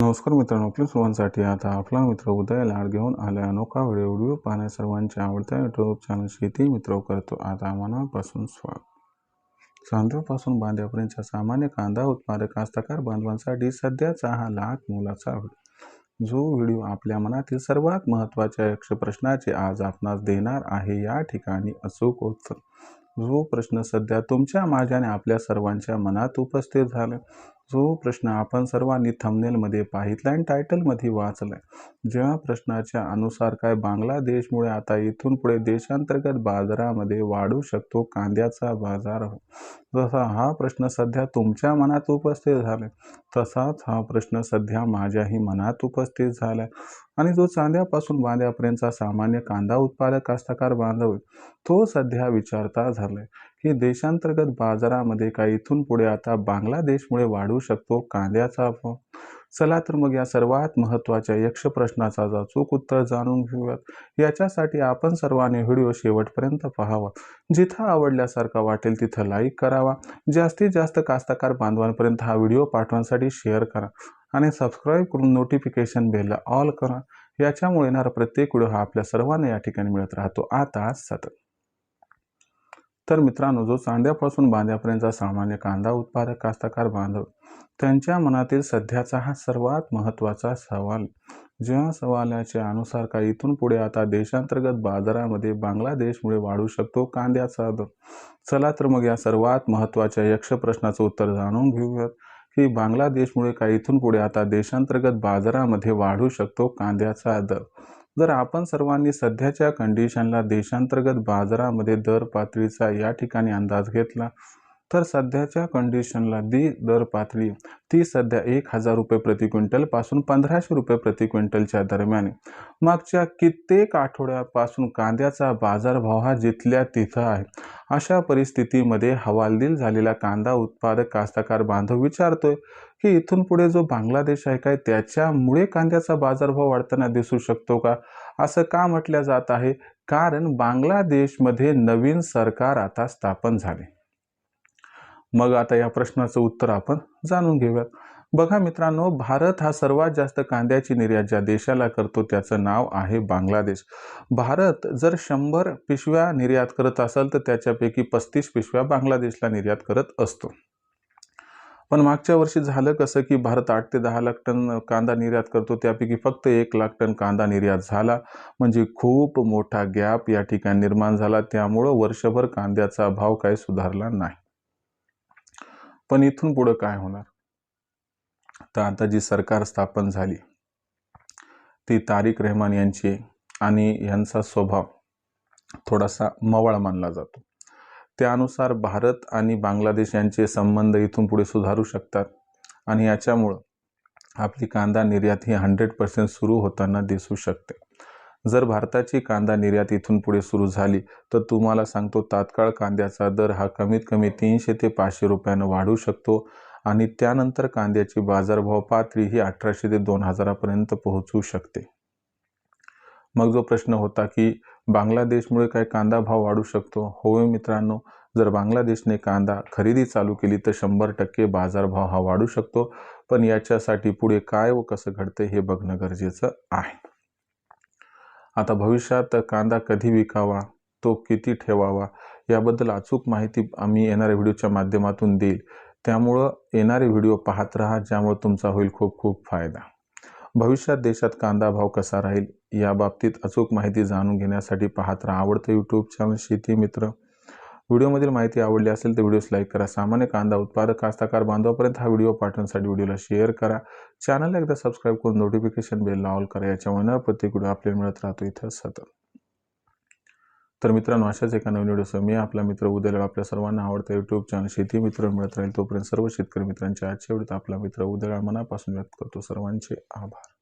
नमस्कार मित्रांनो, आपल्या सर्वांसाठी आता आपला मित्र उदय लाड घेऊन आले अनोखा व्हिडिओ पाहण्या सर्वांच्या आवडत्या यूट्यूब चॅनल शेती मित्र करतो. आता मनापासून स्वागत. चांद्यापासून बांध्यापर्यंतच्या सामान्य कांदा उत्पादक कास्तकार बांधवांसाठी सध्याचा हा लाख मोलाचा व्हिडिओ, जो व्हिडिओ आपल्या मनातील सर्वात महत्त्वाच्या यक्ष प्रश्नाचे आज आपणास देणार आहे. या ठिकाणी अचूक उत्तर, जो प्रश्न सध्या तुमच्या माझ्या आणि आपल्या सर्वांच्या मनात उपस्थित झाला, जो प्रश्न आपण सर्वांनी थंबनेलमध्ये पाहितला आणि टायटलमध्ये वाचलाय, ज्या प्रश्नाच्या अनुसार काय बांगलादेशमुळे आता इथून पुढे देशांतर्गत बाजारामध्ये वाढू शकतो कांद्याचा बाजारभाव. जसा हा प्रश्न सध्या तुमच्या मनात उपस्थित झालाय, तसाच हा प्रश्न सध्या माझ्याही मनात उपस्थित झालाय. आणि जो चांद्यापासून बांध्यापर्यंतचा सामान्य कांदा उत्पादक कास्तकार बांधव तो सध्या विचारता झालाय की देशांतर्गत बाजारामध्ये काय इथून पुढे आता बांगलादेशमुळे वाढू शकतो कांद्याचा भाव. चला तर मग या सर्वात महत्त्वाच्या यक्ष प्रश्नाचा अचूक उत्तर जाणून घेऊयात. याच्यासाठी आपण सर्वांनी व्हिडिओ शेवटपर्यंत पाहावा. जिथं आवडल्यासारखा वाटेल तिथं लाईक करावा. जास्तीत जास्त कास्तकार बांधवांपर्यंत हा व्हिडिओ पाठवण्यासाठी शेअर करा आणि सबस्क्राईब करून नोटिफिकेशन बेलला ऑल करा. याच्यामुळे येणारा प्रत्येक व्हिडिओ हा आपल्या सर्वांना या ठिकाणी मिळत राहतो आता सतत. तर मित्रांनो, जो चांद्यापासून बांध्यापर्यंतचा सामान्य कांदा उत्पादक कास्तकार बांधव त्यांच्या मनातील सध्याचा हा सर्वात महत्त्वाचा सवाल, ज्या सवालाच्या अनुसार काय इथून पुढे आता देशांतर्गत बाजारामध्ये बांगलादेशमुळे वाढू शकतो कांद्याचा दर. चला तर मग या सर्वात महत्त्वाच्या यक्ष प्रश्नाचं उत्तर जाणून घेऊयात की बांगलादेशमुळे काय इथून पुढे आता देशांतर्गत बाजारामध्ये वाढू शकतो कांद्याचा दर. जर आपण सर्वांनी सध्याच्या कंडिशनला देशांतर्गत बाजारामध्ये दर पातळीचा या ठिकाणी अंदाज घेतला, तर सध्याच्या कंडिशनला दर पातळी ती सध्या 1000 रुपये प्रति क्विंटल पासून 1500 रुपये प्रति क्विंटलच्या दरम्यान. मागच्या कित्येक आठवड्यापासून कांद्याचा बाजारभाव हा जिथल्या तिथं आहे. अशा परिस्थितीमध्ये हवालदिल झालेला कांदा उत्पादक कास्तकार बांधव विचारतोय की इथून पुढे जो बांगलादेश आहे काय त्याच्यामुळे कांद्याचा बाजारभाव वाढताना दिसू शकतो का? असं का म्हटलं जात आहे? कारण बांगलादेशमध्ये नवीन सरकार आता स्थापन झाले. मग आता या प्रश्नाचं उत्तर आपण जाणून घेऊयात. बघा मित्रांनो, भारत हा सर्वात जास्त कांद्याची निर्यात ज्या देशाला करतो त्याचं नाव आहे बांगलादेश. भारत जर 100 पिशव्या निर्यात करत असेल तर त्याच्यापैकी 35 पिशव्या बांगलादेशला निर्यात करत असतो. पण मागच्या वर्षी झालं कसं की भारत 8 ते 10 लाख टन कांदा निर्यात करतो, त्यापैकी फक्त 1 लाख टन कांदा निर्यात झाला. म्हणजे खूप मोठा गॅप या ठिकाणी निर्माण झाला. त्यामुळं वर्षभर कांद्याचा भाव काही सुधारला नाही. पण इथून पुढे काय होणार? तर आता जी सरकार स्थापन झाली ती तारिक रहमान यांची, आणि यांचा स्वभाव थोडासा मवाळ मानला जातो. त्यानुसार भारत आणि बांगलादेश यांचे संबंध इथून पुढे सुधारू शकतात आणि याच्यामुळं आपली कांदा निर्यात ही 100% सुरू होताना दिसू शकते. जर भारताची कांदा निर्यात इथून पुढे सुरू झाली तर तुम्हाला सांगतो, तात्काळ कांद्याचा दर हा कमीत कमी 300 ते 500 रुपयानं वाढू शकतो आणि त्यानंतर कांद्याची बाजारभाव पातळी ही 1800 ते 2000 पर्यंत पोहोचू शकते. मग जो प्रश्न होता की बांगलादेशमुळे काय कांदा भाव वाढू शकतो? होय मित्रांनो, जर बांगलादेशने कांदा खरेदी चालू केली तर 100% बाजारभाव हा वाढू शकतो. पण याच्यासाठी पुढे काय व कसं घडते हे बघणं गरजेचं आहे. आता भविष्यात कांदा कधी विकावा, तो किती ठेवावा, याबद्दल अचूक माहिती आम्ही येणाऱ्या व्हिडिओच्या माध्यमातून देईल. त्यामुळं येणारे व्हिडिओ पाहत राहा, ज्यामुळे तुमचा होईल खूप खूप फायदा. भविष्यात देशात कांदा भाव कसा राहील याबाबतीत अचूक माहिती जाणून घेण्यासाठी पाहत राहा आवडतं यूट्यूब चॅनल शेती मित्र. व्हिडिओमधील माहिती आवडली असेल तर व्हिडिओस लाईक करा. सामान्य कांदा उत्पादक कास्तकार बांधवापर्यंत हा व्हिडिओ पाठवण्यासाठी व्हिडिओला शेअर करा. चॅनलला एकदा सबस्क्राईब करून नोटिफिकेशन बेलला ऑल करा. याच्यामुळे प्रत्येक व्हिडिओ आपल्याला मिळत राहतो इथं सतत. तर मित्रांनो, अशाच एका नवीन व्हिडिओसह मी आपला मित्र उदय लाड आपल्या सर्वांना आवडतं यूट्यूब चॅनल शेती मित्र मिळत राहील. तोपर्यंत सर्व शेतकरी मित्रांच्या आजच्या व्हिडिओत आपला मित्र उदय लाड मनापासून व्यक्त करतो. सर्वांचे आभार.